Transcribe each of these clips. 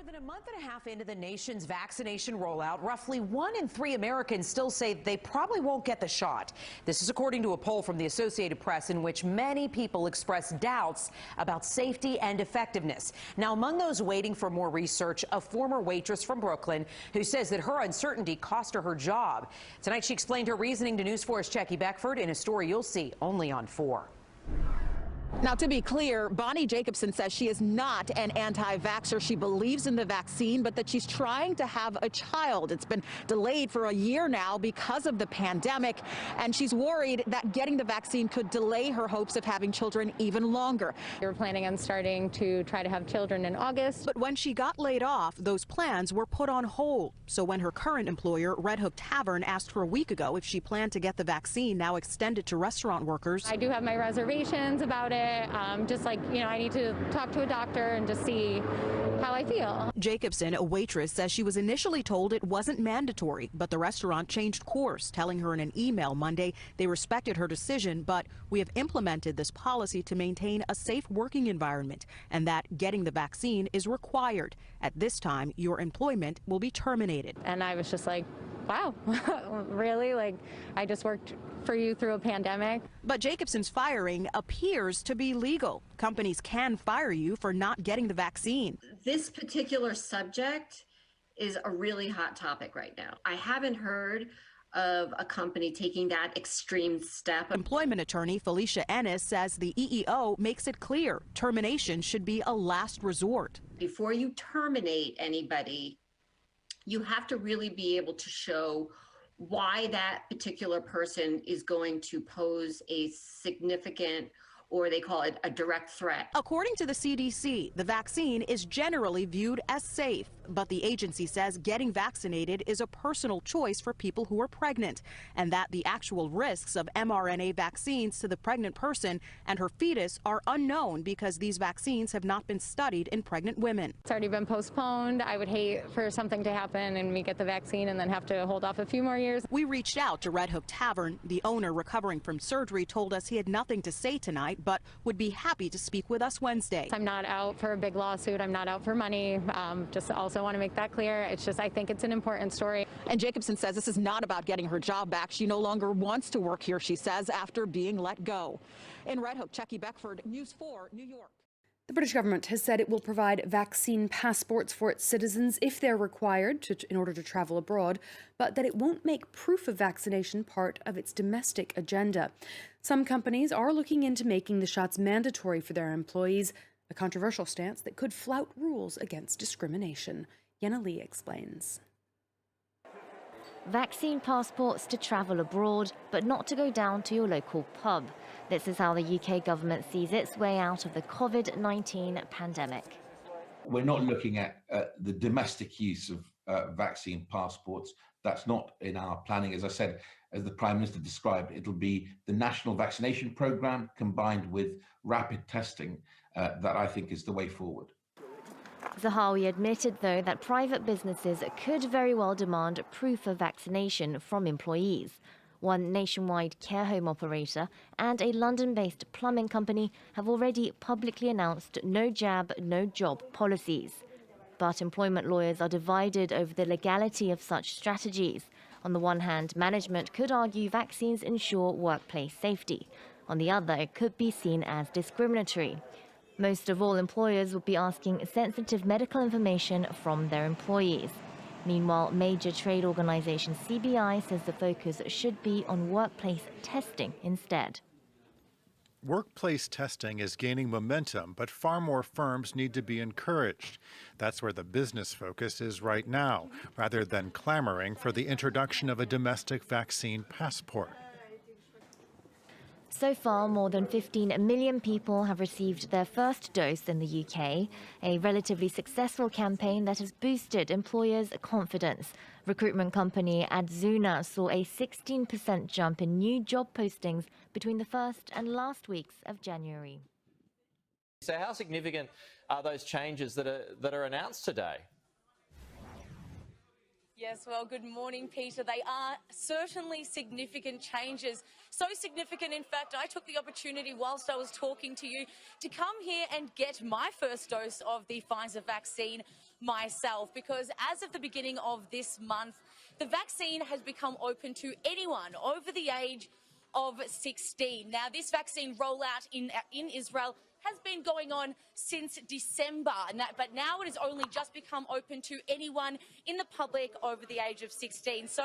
More than a month and a half into the nation's vaccination rollout, roughly 1 in 3 Americans still say they probably won't get the shot. This is according to a poll from the Associated Press in which many people expressed doubts about safety and effectiveness. Now, among those waiting for more research, a former waitress from Brooklyn who says that her uncertainty cost her job. Tonight, she explained her reasoning to News 4's Jackie Beckford in a story you'll see only on 4. Now, to be clear, Bonnie Jacobson says she is not an anti-vaxxer. She believes in the vaccine, but that she's trying to have a child. It's been delayed for a year now because of the pandemic, and she's worried that getting the vaccine could delay her hopes of having children even longer. We were planning on starting to try to have children in August. But when she got laid off, those plans were put on hold. So when her current employer, Red Hook Tavern, asked her a week ago if she planned to get the vaccine now extended to restaurant workers. I do have my reservations about it. Just like, I need to talk to a doctor and just see how I feel. Jacobson, a waitress, says she was initially told it wasn't mandatory, but the restaurant changed course, telling her in an email Monday they respected her decision, but we have implemented this policy to maintain a safe working environment and that getting the vaccine is required. At this time, your employment will be terminated. And I was just like, wow, really? Like, I just worked for you through a pandemic. But Jacobson's firing appears to be legal. Companies can fire you for not getting the vaccine. This particular subject is a really hot topic right now. I haven't heard of a company taking that extreme step. Employment attorney Felicia Ennis says the EEO makes it clear termination should be a last resort. Before you terminate anybody, you have to really be able to show why that particular person is going to pose a significant, or they call it a direct threat. According to the CDC, the vaccine is generally viewed as safe, but the agency says getting vaccinated is a personal choice for people who are pregnant, and that the actual risks of mRNA vaccines to the pregnant person and her fetus are unknown because these vaccines have not been studied in pregnant women. It's already been postponed. I would hate for something to happen and we get the vaccine and then have to hold off a few more years. We reached out to Red Hook Tavern. The owner, recovering from surgery, told us he had nothing to say tonight, but would be happy to speak with us Wednesday. I'm not out for a big lawsuit. I'm not out for money. Just also want to make that clear. It's just, I think it's an important story. And Jacobson says this is not about getting her job back. She no longer wants to work here, she says, after being let go. In Red Hook, Jackie Beckford, News 4, New York. The British government has said it will provide vaccine passports for its citizens if they're required in order to travel abroad, but that it won't make proof of vaccination part of its domestic agenda. Some companies are looking into making the shots mandatory for their employees, a controversial stance that could flout rules against discrimination. Yenna Lee explains. Vaccine passports to travel abroad, but not to go down to your local pub. This is how the UK government sees its way out of the COVID-19 pandemic. We're not looking at the domestic use of vaccine passports. That's not in our planning. As I said, as the Prime Minister described, it'll be the national vaccination programme combined with rapid testing that I think is the way forward. Zahawi admitted, though, that private businesses could very well demand proof of vaccination from employees. One nationwide care home operator and a London-based plumbing company have already publicly announced no jab, no job policies. But employment lawyers are divided over the legality of such strategies. On the one hand, management could argue vaccines ensure workplace safety. On the other, it could be seen as discriminatory. Most of all, employers would be asking sensitive medical information from their employees. Meanwhile, major trade organisation CBI says the focus should be on workplace testing instead. Workplace testing is gaining momentum, but far more firms need to be encouraged. That's where the business focus is right now, rather than clamoring for the introduction of a domestic vaccine passport. So far, more than 15 million people have received their first dose in the UK, a relatively successful campaign that has boosted employers' confidence. Recruitment company Adzuna saw a 16% jump in new job postings between the first and last weeks of January. So how significant are those changes that are announced today? Yes, well, good morning, Peter. They are certainly significant changes. So significant, in fact, I took the opportunity whilst I was talking to you to come here and get my first dose of the Pfizer vaccine myself, because as of the beginning of this month, the vaccine has become open to anyone over the age of 16. Now, this vaccine rollout in Israel has been going on since December, but now it has only just become open to anyone in the public over the age of 16. So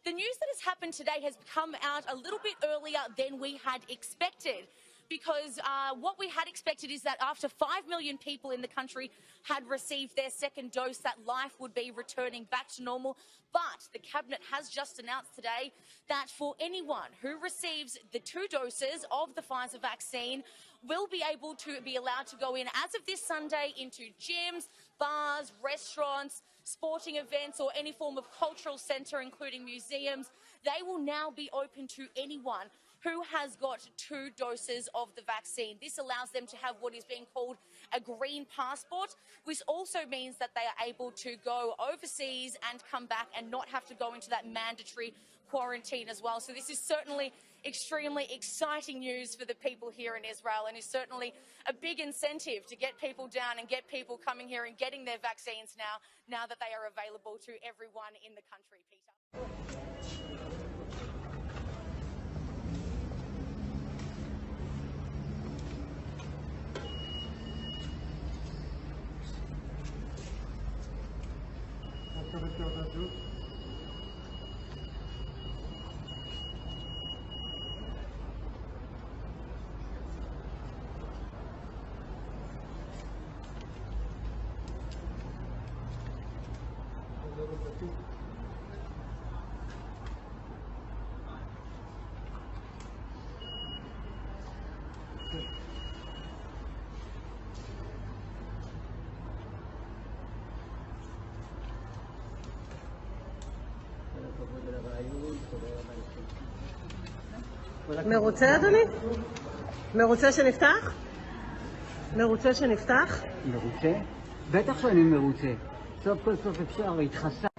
the news that has happened today has come out a little bit earlier than we had expected, because what we had expected is that after 5 million people in the country had received their second dose, that life would be returning back to normal. But the Cabinet has just announced today that for anyone who receives the 2 doses of the Pfizer vaccine will be able to be allowed to go in as of this Sunday into gyms, bars, restaurants, sporting events, or any form of cultural centre, including museums. They will now be open to anyone who has got 2 doses of the vaccine. This allows them to have what is being called a green passport, which also means that they are able to go overseas and come back and not have to go into that mandatory quarantine as well. So this is certainly extremely exciting news for the people here in Israel, and is certainly a big incentive to get people down and get people coming here and getting their vaccines now that they are available to everyone in the country, Peter. מרוצה אדוני? מרוצה שנפתח? מרוצה שנפתח? מרוצה? בטח שאני מרוצה. סוף כל סוף אפשר, התחסן.